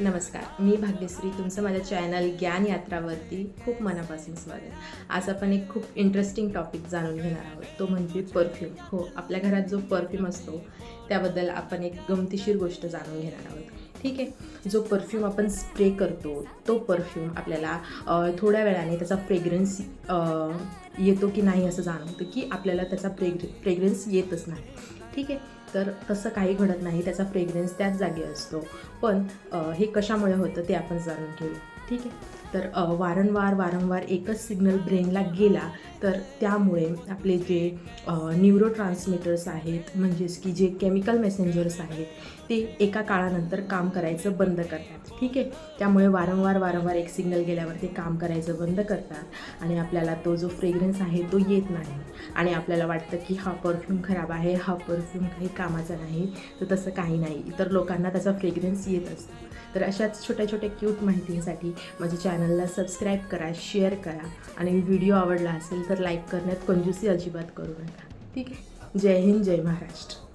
नमस्कार, मी भाग्यश्री. तुमचं माझ्या चॅनल ज्ञान यात्रावरती खूप मनापासून स्वागत. आज आपण एक खूप इंटरेस्टिंग टॉपिक जाणून घेणार आहोत, तो म्हणजे परफ्यूम. हो, आपल्या घरात जो परफ्यूम असतो त्याबद्दल आपण एक गमतीशीर गोष्ट जाणून घेणार आहोत. ठीक आहे. जो परफ्यूम आपण स्प्रे करतो तो परफ्यूम आपल्याला थोड्या वेळाने त्याचा फ्रेग्रन्स येतो की नाही असं जाणवतं, की आपल्याला त्याचा फ्रेग्रन्स येतच नाही. ठीक आहे. तर तसं काही घडत नाही, त्याचा फ्रेग्रन्स त्याच जागी असतो. पण हे कशामुळे होतं ते आपण जाणून घेऊ. ठीक आहे. तर वारंवार एकच सिग्नल ब्रेनला गेला तर त्यामुळे आपले जे न्यूरो ट्रान्समीटर्स आहेत, म्हणजेच की जे केमिकल मेसेंजर्स आहेत, ते एका काळानंतर काम करायचं बंद करतात. ठीक आहे. त्यामुळे वारंवार एक सिग्नल गेल्यावर ते काम करायचं बंद करतात आणि आपल्याला तो जो फ्रेग्रन्स आहे तो येत नाही आणि आपल्याला वाटतं की हा परफ्यूम खराब आहे, हा परफ्यूम काही कामाचा नाही. तर तसं काही नाही, इतर लोकांना त्याचा फ्रेग्रन्स येत असतो. तर अशाच छोट्या क्यूट माहितींसाठी माझ्या चॅनलला सबस्क्राईब करा, शेअर करा आणि व्हिडिओ आवडला असेल तर लाईक करण्यात कंजूसी अजिबात करू नका. ठीक आहे. जय हिंद, जय महाराष्ट्र.